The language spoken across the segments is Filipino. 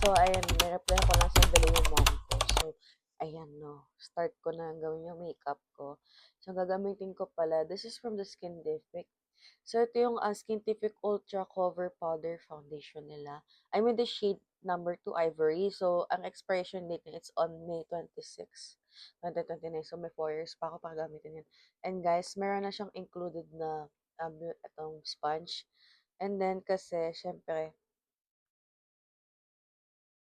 So, ayan, nireply ko lang sandali yung mom ko. So, ayan, no. Start ko na gawin yung makeup ko. So, gagamitin ko pala, this is from the Skintific. So, ito yung Skintific Ultra Cover Powder Foundation nila. I'm in the shade number 2 Ivory. So, ang expiration date niya, it's on May 26, 2029. So, may 4 years pa ako para gamitin yan. And guys, meron na siyang included na itong sponge. And then, kasi, syempre,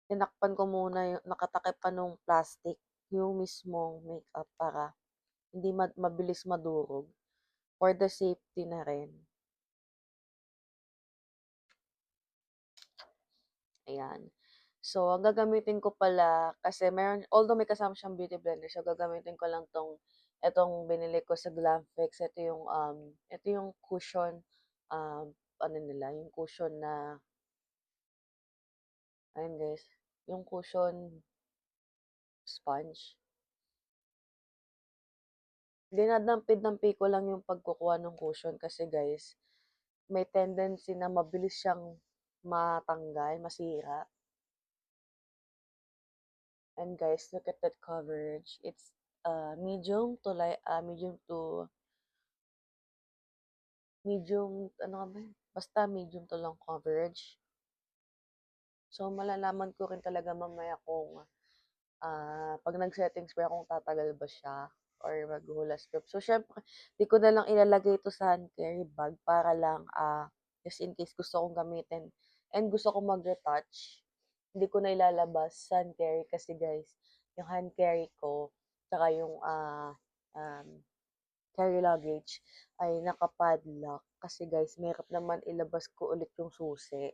tinakpan ko muna yung nakatakip pa nung plastic, yung mismong makeup para hindi mabilis madurog for the safety na rin. Ayan. So, ang gagamitin ko pala, kasi meron, although may kasama siyang beauty blender, so gagamitin ko lang etong binili ko sa Glamfix. Ito yung cushion, ano nila, yung cushion na, ayun guys, yung cushion sponge. Dinadampid-dampi ko lang yung pagkukuha ng cushion kasi guys, may tendency na mabilis siyang matanggal, masira. And guys, look at that coverage. It's medium, ano ka ba yun? Basta medium to long coverage. So, malalaman ko rin talaga mamaya kung pag nag-settings pa kung tatagal ba siya or maghuhula script. So, syempre, di ko na lang ilalagay ito sa hand carry bag para lang, just in case gusto kong gamitin and gusto kong mag-retouch. Hindi ko na ilalabas sa hand carry kasi guys, yung hand carry ko, tsaka yung um, carry luggage ay nakapadlock. Kasi guys, mahirap naman ilabas ko ulit yung susi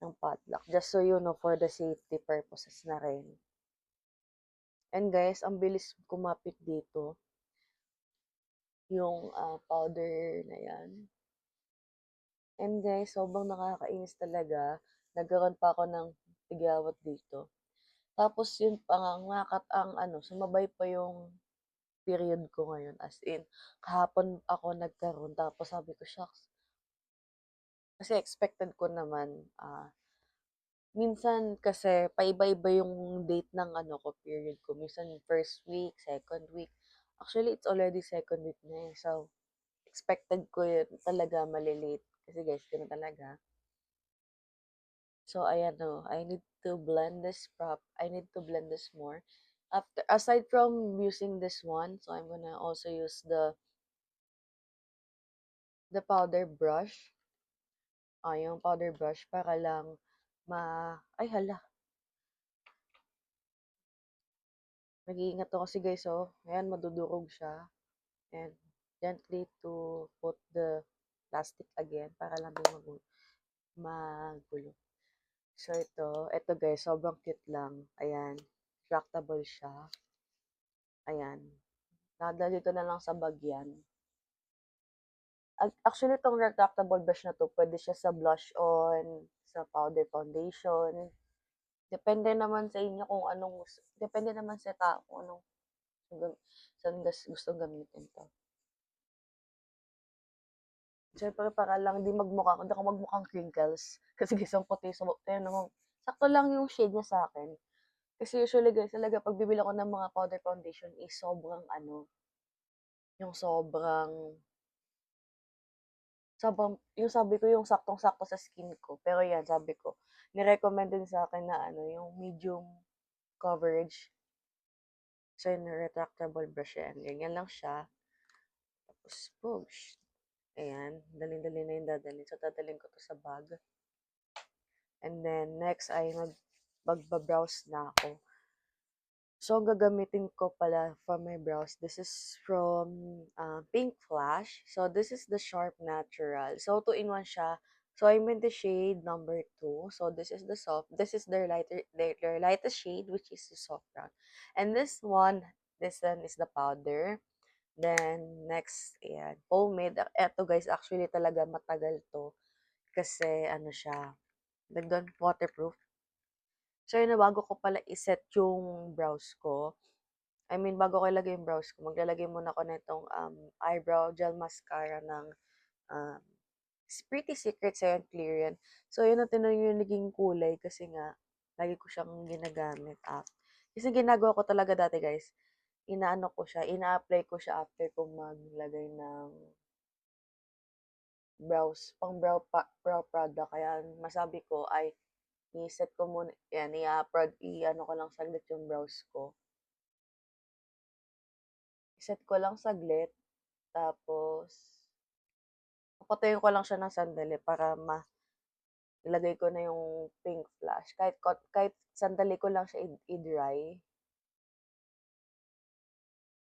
ng padlock. Just so you know, for the safety purposes na rin. And guys, ang bilis kumapit dito yung powder na yan. And guys, sobrang nakakainis talaga. Nagkaroon pa ako ng tigyawat dito. Tapos yun pa nga, sumabay pa yung period ko ngayon. As in, kahapon ako nagkaroon. Tapos sabi ko, shucks. Kasi expected ko naman, minsan kasi paiba-iba yung date ng period ko. Minsan first week, second week. Actually, it's already second week na eh. So, expected ko yun talaga malilate. Kasi guys, ganun talaga. So, ayan o. I need to blend this more. Aside from using this one, so I'm gonna also use the powder brush. Yung powder brush para lang ay hala. Nag-iingat ako kasi guys, ayan, madudurog siya. And gently to put the plastic again para lang din magulo. So, ito guys, sobrang cute lang. Ayan, retractable siya. Ayan, nadala dito na lang sa bag yan. Actually, itong retractable brush na to, pwede siya sa blush on, sa powder foundation. Depende naman sa inyo kung depende naman sa tao kung saan gustong gamitin to. Siyempre, para lang hindi ako magmukhang crinkles. Kasi guys, ang puti. So, tayo naman, sakto lang yung shade niya sa akin. Kasi usually guys, talaga pag bibili ako ng mga powder foundation is sobrang yung yung sabi ko yung saktong-sakto sa skin ko. Pero yan, sabi ko, ni-recommend din sa akin na yung medium coverage. So, yung retractable brush yan. Ganyan lang siya. Tapos, push. Ayan, daling-dali na yung dadalhin. So, dadalhin ko to sa bag. And then, next ay magbabrowse na ako. So, ang gagamitin ko pala for my brows, this is from Pink Flash. So, this is the Sharp Natural. So, 2-in-1 siya. So, I'm in the shade number 2. So, this is their lightest shade, which is the soft brown. And this one is the powder. Then, next, ayan, pomade. Eto guys, actually talaga matagal to. Kasi, siya, waterproof. So, yun na bago ko pala iset yung brows ko. I mean, bago ko ilagay yung brows ko, maglalagay muna ako nitong eyebrow gel mascara ng um, Pretty Secret Clear yan. So, yun natin yung naging kulay kasi nga, Lagi ko siyang ginagamit app. Kasi ginagawa ko talaga dati guys, inaano ko siya, ina-apply ko siya after ko maglagay ng brow product. Kaya masabi ko ay i-set ko muna, yan, i-ano ko lang saglit yung brows ko. I-set ko lang saglit, tapos papatayin ko lang siya ng sandali para ilagay ko na yung pink flash. Kahit sandali ko lang siya i-dry.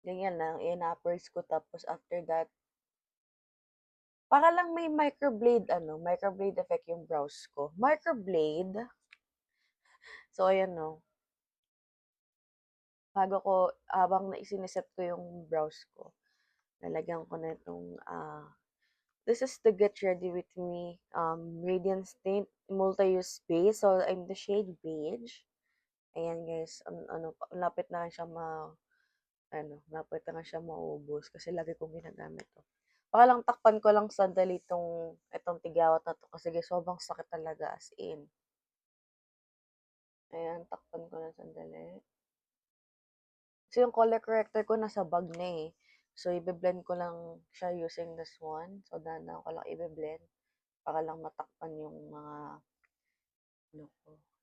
Ganyan lang, ina-appers ko tapos after that, para lang may microblade effect yung brows ko. Microblade. So, ayan no. Habang isiniset ko yung brows ko, lalagyan ko na itong, this is the Get Ready With Me Radiance Tint Multi-Use Base. So, I'm the shade beige. Ayan guys, lapit na siya lapit na siya maubos kasi lagi kong ginagamit to. Baka lang takpan ko lang sandali itong tigawat na to kasi guys, sobrang sakit talaga as in. Ayan, takpan ko lang sandali. So, yung color corrector ko nasa bag na eh. So, i-blend ko lang siya using this one. So, dahan ko lang i-blend para lang matakpan yung mga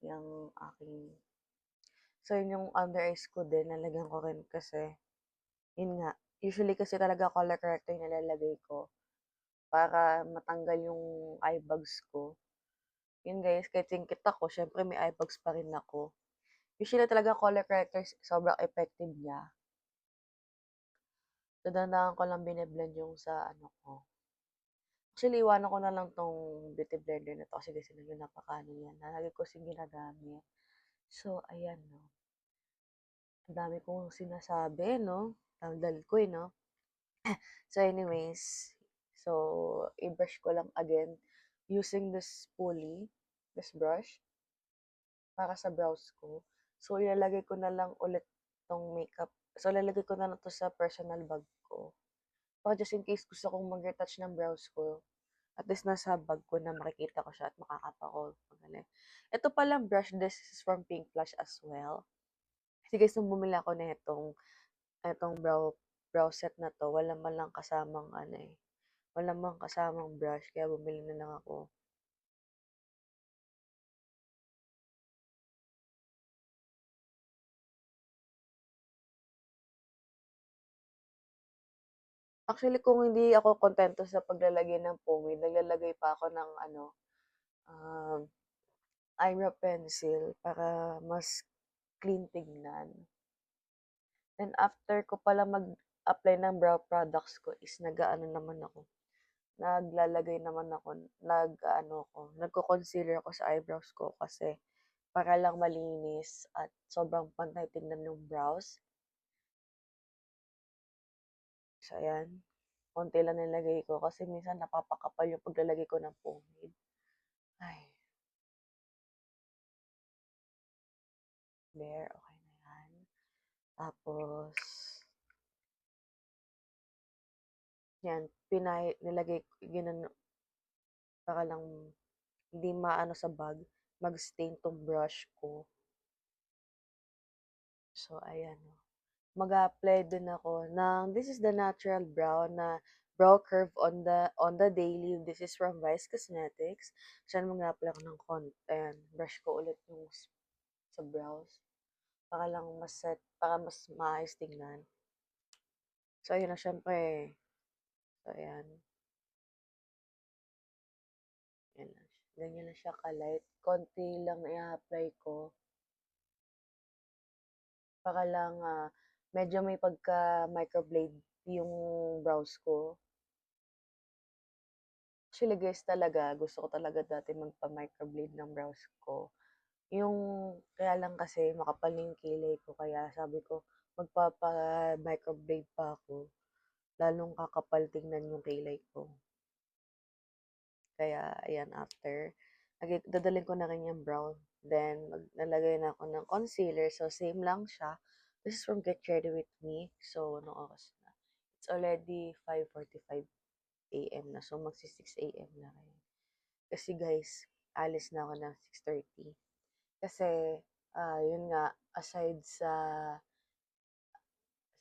yung aking. So, yun yung under eyes ko din. Nalagyan ko rin kasi, yun nga, usually kasi talaga color corrector yung nalalagay ko para matanggal yung eye bags ko. Yun guys, kahit singkit ako, syempre may eye bags pa rin ako. Usually talaga color corrector, sobrang effective niya. So, ko lang bine-blend yung sa ano ko. Actually, iwanan ko na lang tong beauty blender na to kasi yung napakano yan. Lagi ko kasing ginagamit. So, ayan, no. Ang dami kong sinasabi, no. Tandal ko, no. So, anyways, so, i-brush ko lang again using this brush, para sa brows ko. So, ilalagay ko na lang ulit tong makeup. So, ilalagay ko na lang to sa personal bag ko. Para just in case gusto kong mag-retouch ng brows ko, at least nasa bag ko na makikita ko siya at makakapa ko. Magaling. Ito palang brush, this is from Pink Flash as well. Kasi guys, nung bumili ako na itong brow set na to, wala man lang kasamang wala man kasamang brush, kaya bumili na lang ako. Actually, kung hindi ako kontento sa paglalagay ng pomade, naglalagay pa ako ng um, eyebrow pencil para mas clean tignan. Then after ko pala mag-apply ng brow products ko is naglalagay naman ako, nagko-concealer ako sa eyebrows ko kasi para lang malinis at sobrang pantay tignan yung brows. So, ayan. Konti lang nilagay ko kasi minsan napapakapal yung paglalagay ko ng pomade. Ay, there. Okay na yan. Tapos, yan. Nilagay ko, para lang hindi maano sa bag, mag-stain tong brush ko. So, ayan. Mag-apply din ako this is the natural brow curve on the daily. This is from Vice Cosmetics. So, mag-apply ako ng content. Brush ko ulit yung sa brows. Para mas maayos tingnan. So, ayun na, syempre. So, ayan. Ayan na. Ganyan na siya ka-light. Konti lang i-apply ko. Para lang, medyo may pagka-microblade yung brows ko. Actually guys talaga, gusto ko talaga dati magpa-microblade ng brows ko. Kaya lang kasi makapal na yung kilay ko, kaya sabi ko, magpapa-microblade pa ako. Lalong kakapal tingnan yung kilay ko. Kaya, ayan, after, dadalhin ko na rin yung brown. Then, nalagay na ako ng concealer. So, same lang siya. This is from Get Ready With Me. So, anong oras na? It's already 5:45 a.m. na. So, magsi 6 a.m. na rin. Kasi guys, alis na ako ng 6:30. Kasi, yun nga, aside sa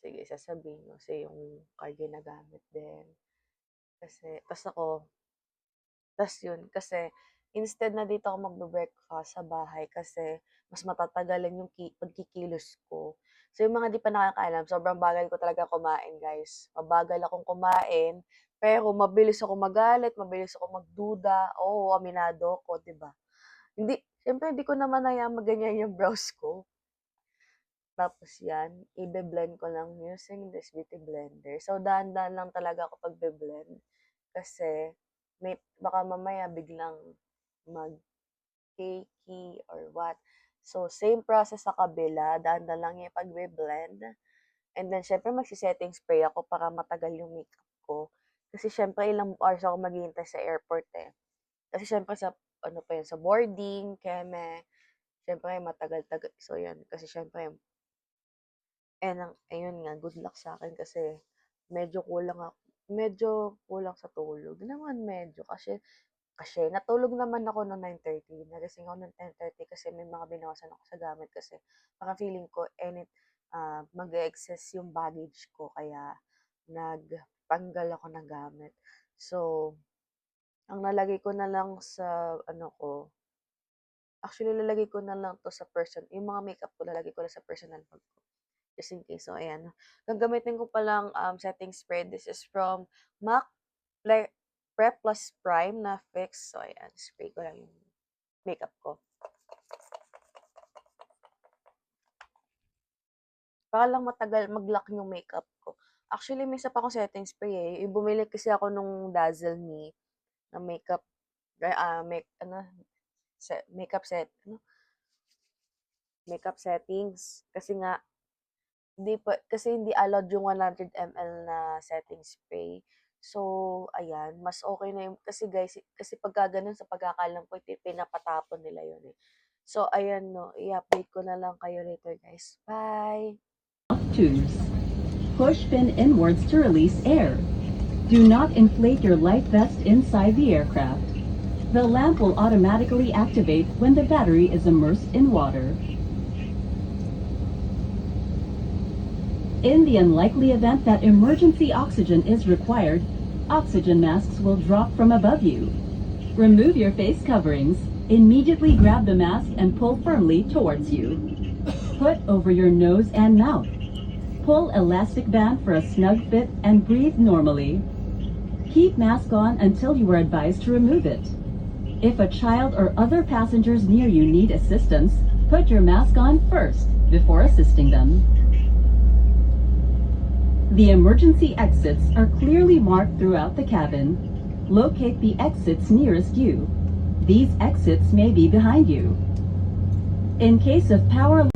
sige sasabihin ko kasi yung card ginagamit din. Kasi tas yun, kasi instead na dito ako magbe-breakfast sa bahay kasi mas matatagalan yung pagkikilos ko. So, yung mga di pa nakakaalam, sobrang bagal ko talaga kumain, guys. Mabagal akong kumain, pero mabilis ako magalit, mabilis ako magduda. Oo, aminado ako, 'di ba? Siyempre hindi ko naman hayaan maganyan yung brows ko. Tapos 'yan, ibe-blend ko lang using this beauty blender. So, dahan-dahan lang talaga ako pagbe-blend kasi baka mamaya biglang mag-cakey or what. So, same process sa kabila, dahan-dahan lang yung pagbe-blend. And then, syempre magse-setting spray ako para matagal yung makeup ko. Kasi syempre ilang hours ako maghihintay sa airport eh. Kasi syempre sa ano pa yun, sa boarding, keme, syempre matagal-tagal. So, yan. Kasi syempre ayun nga, good luck sa akin kasi medyo kulang sa tulog. Hindi naman medyo kasi natulog naman ako no'ng 9:30, nagising ako ng 10:30 kasi may mga binawasan ako sa gamit kasi parang feeling ko mag-e-excess yung baggage ko kaya nagtanggal ako ng gamit. So, ang nalagay ko na lang sa ano ko, actually lalagay ko na lang 'to sa yung mga makeup ko lalagay ko lang sa personal bag ko. Just in case. So, ayan. Gagamitin ko palang setting spray. This is from MAC Prep Plus Prime na fix. So, ayan. Spray ko lang yung makeup ko. Para lang matagal mag-lock yung makeup ko. Actually, may isa pa akong setting spray eh. Bumili kasi ako nung Dazzle Me na makeup, makeup settings. Kasi hindi allowed yung 100 ml na setting spray. So, ayan, mas okay na yung, kasi guys, kasi pagka ganun sa pagkakalam ko, pinapatapon nila yun eh. So, ayan no, i-update ko na lang kayo later guys. Bye! Tubes. Push pin inwards to release air. Do not inflate your life vest inside the aircraft. The lamp will automatically activate when the battery is immersed in water. In the unlikely event that emergency oxygen is required, oxygen masks will drop from above you. Remove your face coverings. Immediately grab the mask and pull firmly towards you. Put over your nose and mouth. Pull elastic band for a snug fit and breathe normally. Keep mask on until you are advised to remove it. If a child or other passengers near you need assistance, put your mask on first before assisting them. The emergency exits are clearly marked throughout the cabin. Locate the exits nearest you. These exits may be behind you. In case of power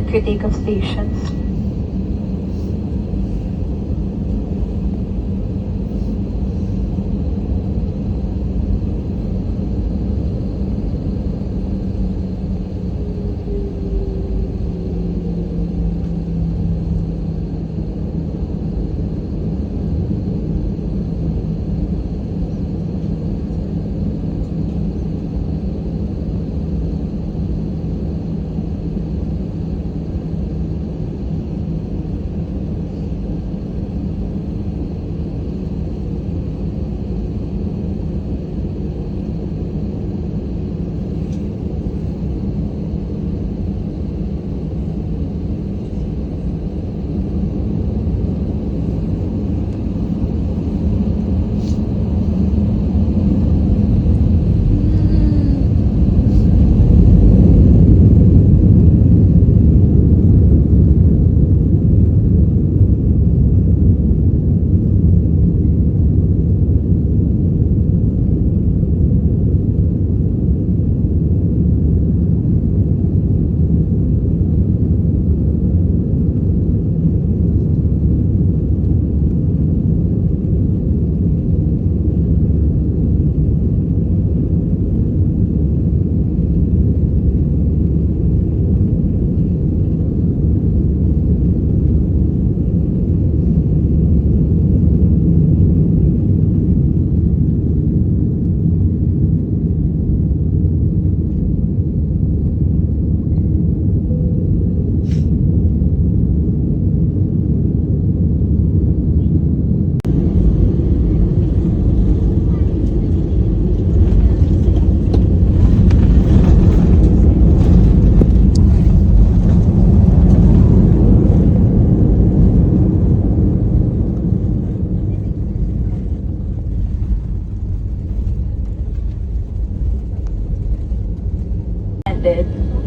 and critique of stations.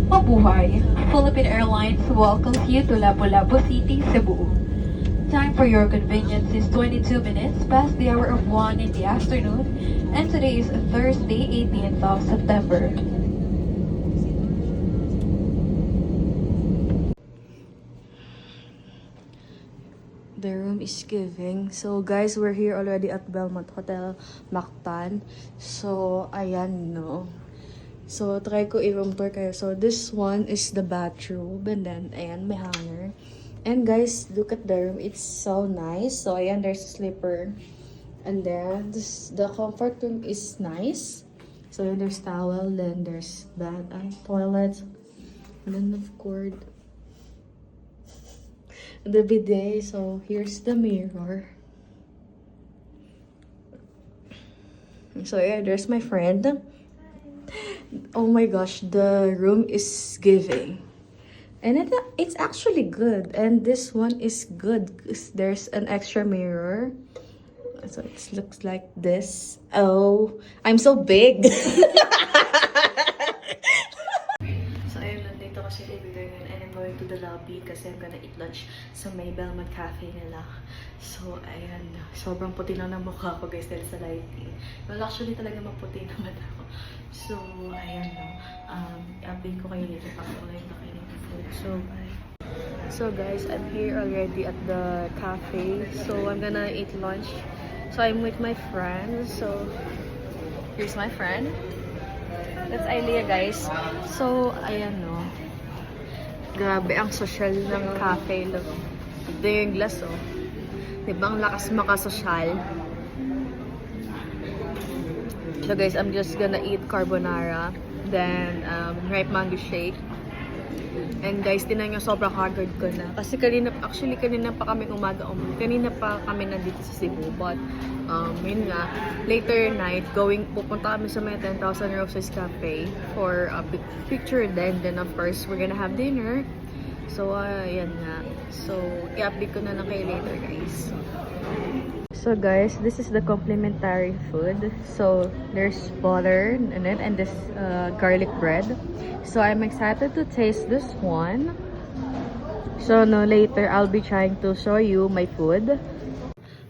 Mabuhay! Philippine Airlines welcomes you to Lapu-Lapu City, Cebu. Time for your convenience is 22 minutes past the hour of 1 in the afternoon, and today is Thursday, 18th of September. The room is giving. So, guys, we're here already at Belmont Hotel, Mactan. So, ayan, no. So, try ko i-room tour kayo. So, this one is the bathroom. And then, ayan, may hanger. And, guys, look at the room. It's so nice. So, ayan, there's a slipper. And then, the comfort room is nice. So, ayan, there's towel. Then, there's bed and toilet. And then, of course, the bidet. So here's the mirror. So yeah, there's my friend. Oh my gosh, the room is giving, and it's actually good. And this one is good because there's an extra mirror, so it looks like this. Oh, I'm so big. So ayun, nandito kasi bibigay ngayon, and I'm going to the lobby kasi I'm gonna eat lunch sa may Belmont Cafe nila. So ayan, sobrang puti lang ng mukha ko, guys, dahil sa lighting. Well, actually talaga maputi naman ako. So ayan, no. I-update ko kayo later pag ako lang kayo ng food. So bye. So guys, I'm here already at the cafe. So I'm gonna eat lunch. So I'm with my friends. So here's my friend. That's Ilea, guys. So, ayan, no. Grabe, ang social ng cafe. Look. Ito yung glass, oh. Diba, ang lakas makasosyal. So, guys, I'm just gonna eat carbonara. Then, ripe mango shake. And guys, tinan nyo, sobrang haggard ko na. Kasi kanina pa kami umaga, kanina pa kami nandito sa Cebu. But, yun nga, later night, pupunta kami sa may 10,000 Roses Cafe for a picture then. Then, of course, we're gonna have dinner. So, yan nga. So, i-update ko na lang kayo later, guys. So guys, this is the complimentary food. So there's butter in it and this garlic bread. So I'm excited to taste this one. So no, later I'll be trying to show you my food.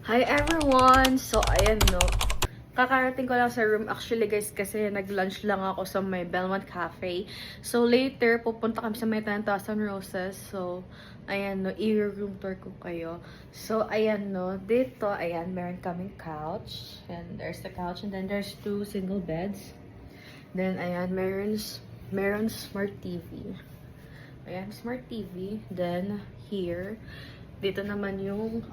Hi everyone! So ayan, no. Kakarating ko lang sa room actually guys kasi nag-lunch lang ako sa may Belmont Cafe. So later, pupunta kami sa may 10,000 Roses. So, ayan no, i-room tour ko kayo. So, ayan no, dito, ayan, meron kaming couch. And there's the couch and then there's 2 single beds. Then, ayan, meron smart TV. Ayan, smart TV. Then, here, dito naman yung,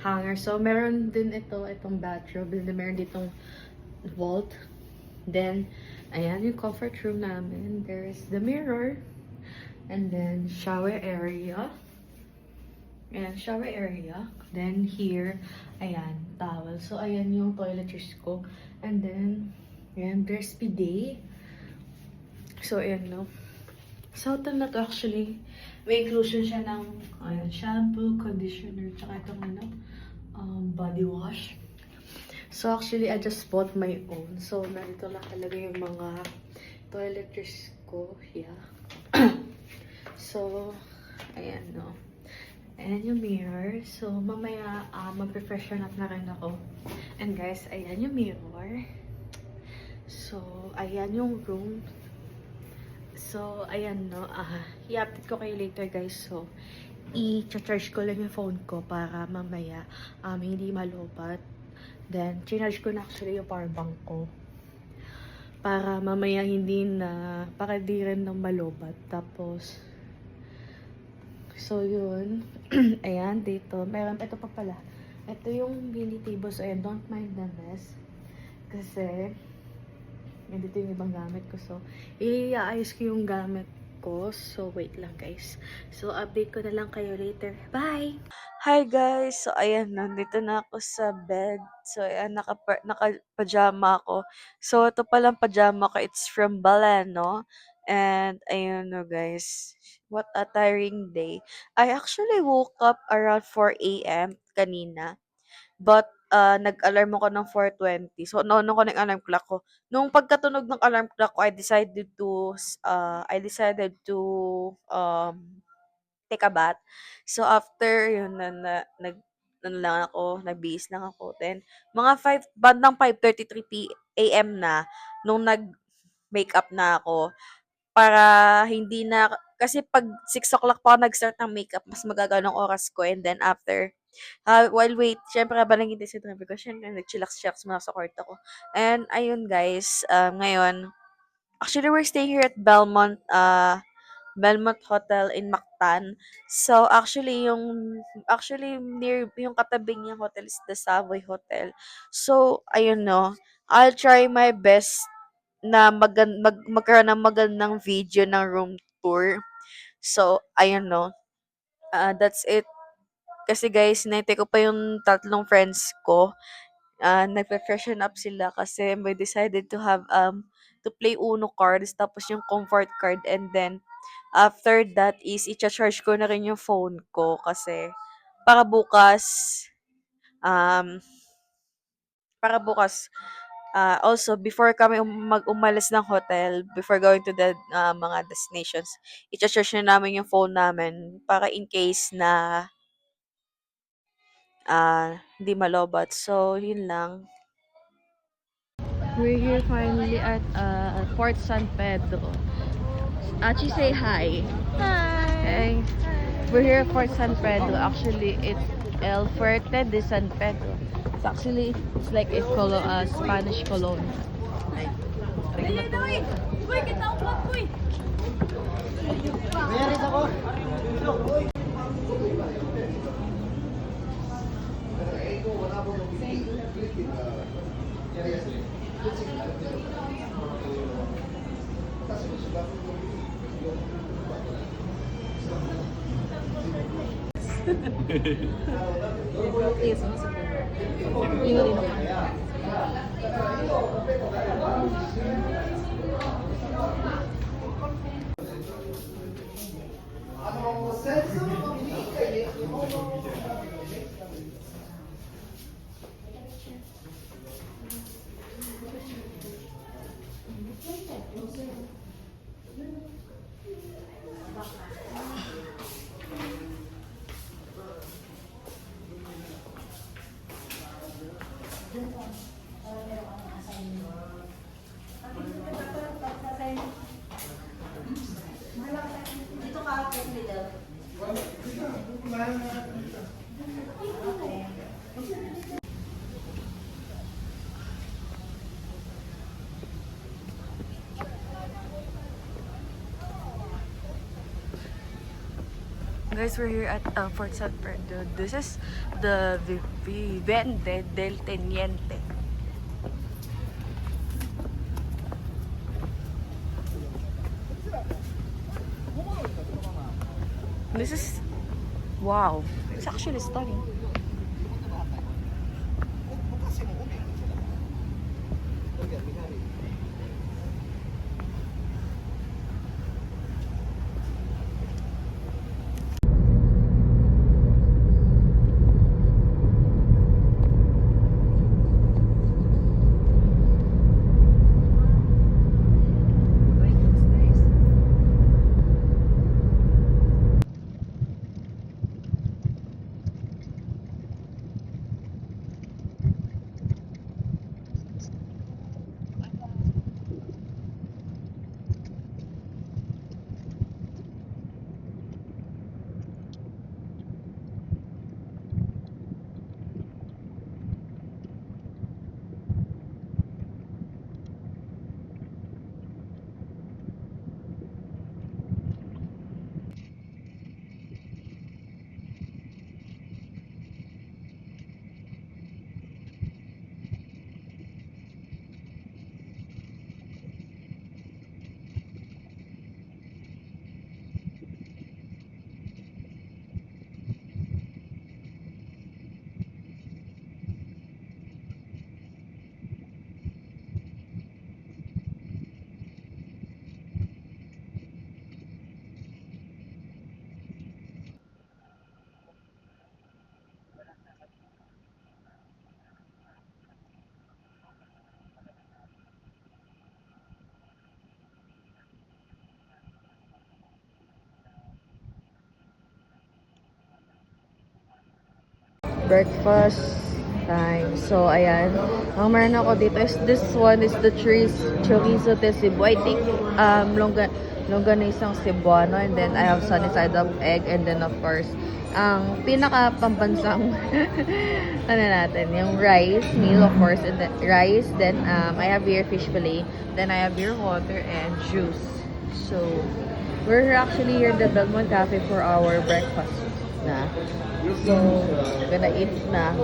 hanger. So, meron din itong bathrobe. Then, meron ditong vault. Then, ayan yung comfort room namin. There's the mirror. And then, shower area. Ayan, shower area. Then, here, ayan, towel. So, ayan yung toiletries ko. And then, ayan, there's bidet. So, ayan, no. So, ito na to actually. May inclusion siya ng ayan, shampoo, conditioner, tsaka itong body wash. So, actually, I just bought my own. So, narito nakalagay yung mga toiletries ko. Yeah. So, ayan, no. Ayan yung mirror. So, mamaya, mag-freshen up na rin ako. And guys, ayan yung mirror. So, ayan yung room. So, ayan, no. I-update ko kayo later, guys. So, i-charge ko lang yung phone ko para mamaya hindi malobat. Then, charge ko na actually yung power bank ko. Para mamaya para di rin na malobat. Tapos, so, yun. Ayan, dito. Ito pa pala. Ito yung mini table. So, ayan, don't mind the mess. Kasi, dito yung ibang gamit ko. So, i-aayos ko yung gamit ko. So, wait lang guys. So, update ko na lang kayo later. Bye! Hi guys! So, ayan, nandito na ako sa bed. So, ayan, naka-pajama ako. So, ito palang pajama ko. It's from Baleno. And, ayun no guys. What a tiring day. I actually woke up around 4 a.m. kanina. But, nag-alarm ako ng 4:20. So, nauna ko ng alarm clock ko. Nung pagkatunog ng alarm clock ko, I decided to, take a bath. So, after yun, ano lang ako, nagbihis lang ako. Then, bandang 5:33 AM na, nung nag-makeup na ako, para hindi na, kasi pag 6 o'clock pa ako nag-start ng makeup, mas magagawa ng oras ko. And then, after, while syempre habang naghihintay sa driver ko, syempre nag-chillax-chillax muna sa kwarto ko. And ayun guys, ngayon, actually we're staying here at Belmont Hotel in Mactan. So actually near yung katabing niyang hotel is the Savoy Hotel. So ayun no, I'll try my best na magkaroon ng magandang video ng room tour. So ayun no, that's it. Kasi guys, hinahintay ko pa yung tatlong friends ko. Nagpe-freshen up sila kasi we decided to have to play Uno cards tapos yung comfort card, and then after that is i-charge ko na rin yung phone ko kasi para bukas um also before kami umalis ng hotel, before going to the mga destinations, i-charge na namin yung phone namin para in case na hindi malobat. So, yun lang. We're here finally at Fort San Pedro. Achi, say hi. Hi. We're here at Fort San Pedro. Actually, it's El Fuerte de San Pedro. It's like a Spanish colony. Guys, we're here at Fort San Pedro. This is the Vivente del Teniente. This is, wow, it's actually stunning. Breakfast time. So, ayan. Ang meron ako dito is this one is the chorizo de Cebu. I think longganisang Cebuano, and then I have sunny side up egg, and then of course ang pinaka pambansang ano natin, yung rice meal, of course, and then rice, then I have here fish fillet, then I have here water and juice. So we're actually here at the Belmont Cafe for our breakfast na. So gonna eat na.